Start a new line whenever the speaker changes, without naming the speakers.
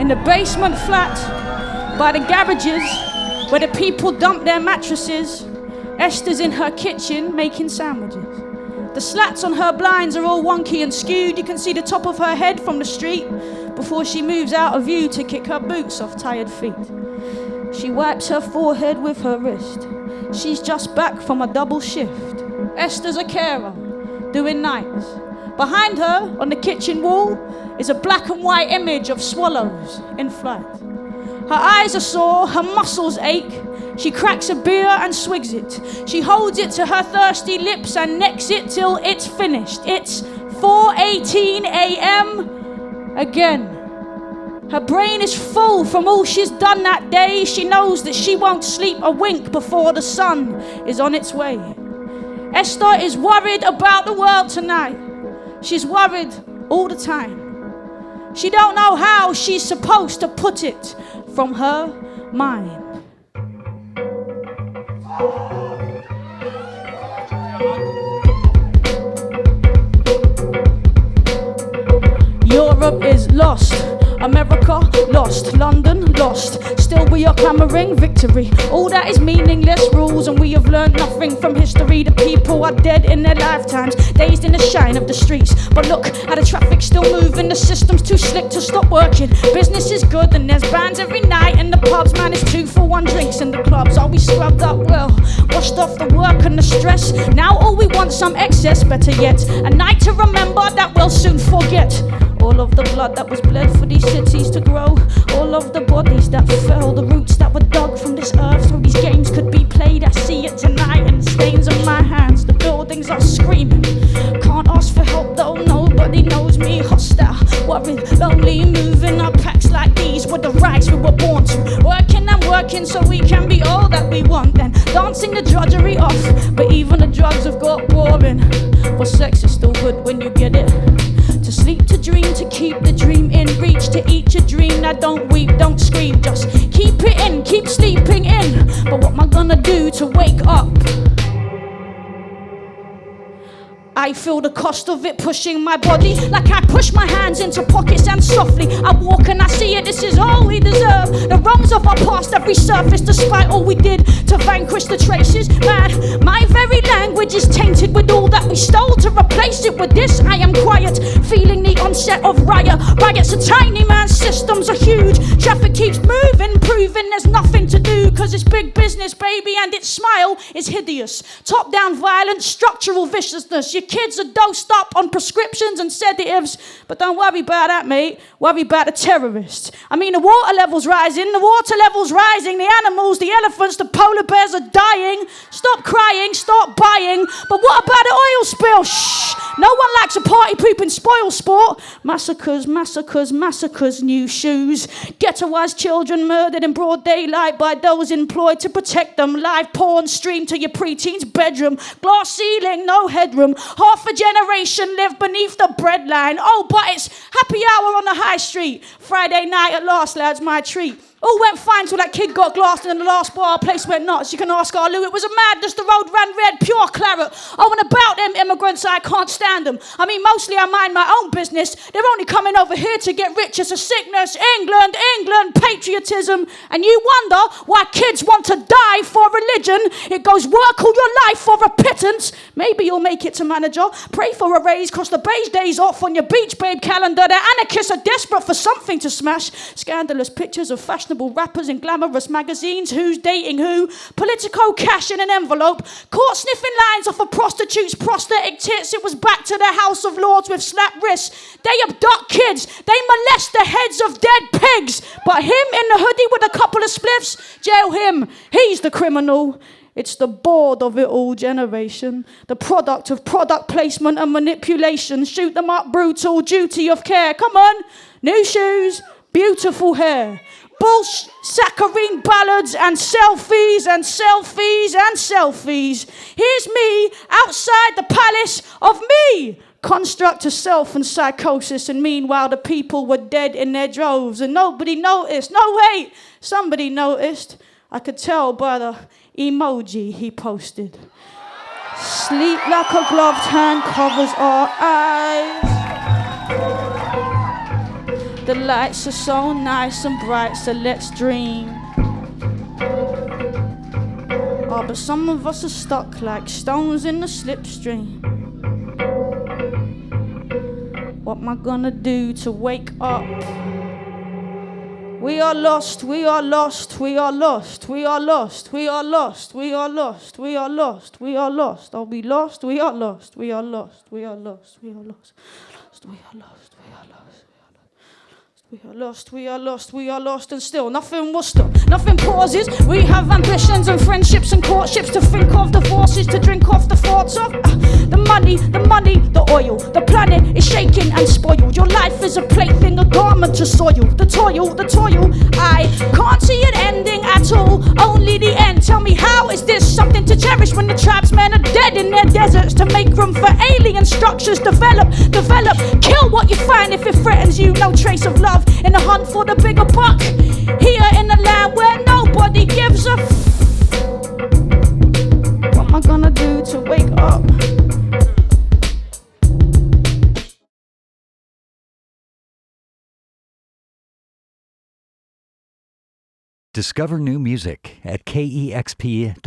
In the basement flat, by the garages, where the people dump their mattresses, Esther's in her kitchen making sandwiches. The slats on her blinds are all wonky and skewed. You can see the top of her head from the street before she moves out of view to kick her boots off tired feet. She wipes her forehead with her wrist. She's just back from a double shift. Esther's a carer, doing nights. Behind her, on the kitchen wall, is a black and white image of swallows in flight. Her eyes are sore, her muscles ache. She cracks a beer and swigs it. She holds it to her thirsty lips and necks it till it's finished. It's 4:18 a.m. again. Her brain is full from all she's done that day. She knows that she won't sleep a wink before the sun is on its way. Esther is worried about the world tonight. She's worried all the time. She don't know how she's supposed to put it from her mind. Europe is lost, America lost, London lost. Still we are clamoring victory. All that is meaningless rules, and we have learned nothing from history. The people are dead in their lifetimes, dazed in the shine of the streets. But look how the traffic's still moving, the system's too slick to stop working. Business is good and there's bands every night in the pubs. Man, it's 2-for-1 drinks in the clubs. Are we scrubbed up well, washed off the work and the stress? Now all we want some excess, better yet, a night to remember that we'll soon forget. All of the blood that was bled for these cities to grow, all of the bodies that fell, the roots that were dug from this earth so these games could be played. I see it tonight in the stains on my hands. The buildings are screaming. Can't ask for help though, nobody knows me. Hostile, worried, lonely, moving our packs like these were the rights we were born to. Working and working so we can be all that we want, then dancing the drudgery off. But even the drugs have got boring. But sex is still good when you get it. To sleep, to dream, to keep the dream in reach, to eat your dream. Now don't weep, don't scream, just keep it in, keep sleeping in. But what am I gonna do to wake up? I feel the cost of it pushing my body, like I push my hands into pockets and softly I walk and I see it, this is all we deserve. The wrongs of our past have resurfaced despite all we did to vanquish the traces. Man, my very language is tainted with all that we stole. To replace it with this, I am quiet, feeling the onset of riot. Riots are tiny, man, systems are huge. Traffic keeps moving, proving there's nothing to do, cause it's big business, baby, and its smile is hideous. Top-down violence, structural viciousness. Your kids are dosed up on prescriptions and sedatives, but don't worry about that, mate. Worry about the terrorists. I mean, the water level's rising, the animals, the elephants, the polar bears are dying. Stop crying, start buying. But what about the oil spill? Shh! No one likes a party pooping spoil sport. Massacres, massacres, massacres, new shoes. Ghettoized children murdered in broad daylight by those employed to protect them. Live porn streamed to your preteen's bedroom. Glass ceiling, no headroom. Half a generation live beneath the breadline. Oh, but it's happy hour on the high street. Friday night at last, lads, my treat. All went fine till that kid got glassed and in the last bar place went nuts. You can ask our Lou, it was a madness, the road ran red, pure claret. Oh, and about them immigrants, I can't stand them. I mean, mostly I mind my own business. They're only coming over here to get rich. It's a sickness. England, England, patriotism. And you wonder why kids want to die for religion. It goes work all your life for a pittance. Maybe you'll make it to manager. Pray for a raise, cross the beige days off on your beach babe calendar. The anarchists are desperate for something to smash. Scandalous pictures of fashionable rappers in glamorous magazines. Who's dating who? Politico cash in an envelope. Caught sniffing lines off a prostitute's prosthetic tits. It was back to the House of Lords with slapped wrists. They abduct kids. They molest the heads of dead pigs. But him in the hoodie with a couple of spliffs, jail him. He's the criminal. It's the bored of it all generation. The product of product placement and manipulation. Shoot them up brutal, duty of care. Come on. New shoes, beautiful hair. Bullsh, saccharine ballads and selfies and selfies and selfies. Here's me outside the palace of me. Construct of self and psychosis, and meanwhile the people were dead in their droves and nobody noticed. No, wait, somebody noticed. I could tell by the emoji he posted. Sleep like a gloved hand covers our eyes. The lights are so nice and bright, so let's dream. Oh, but some of us are stuck like stones in the slipstream. What am I gonna do to wake up? We are lost, we are lost, we are lost, we are lost, we are lost, we are lost, we are lost, we are lost. Are we lost? We are lost, we are lost, we are lost, we are lost, we are lost, we are lost. We are lost, we are lost, we are lost, and still nothing will stop, nothing pauses. We have ambitions and friendships and courtships to think of, divorces to drink off the thoughts of. The money, the oil, the planet is shaking and spoiled. Your life is a plaything, a garment to soil. The toil, I can't see it ending at all, only the end. Tell me, how is this something to cherish when the tribesmen are dead in their deserts to make room for alien structures? Develop, kill what you find if it threatens you. No trace of love in the hunt for the bigger buck. Here in the land where nobody gives a what am I gonna do to wake up?
Discover new music at KEXP.org.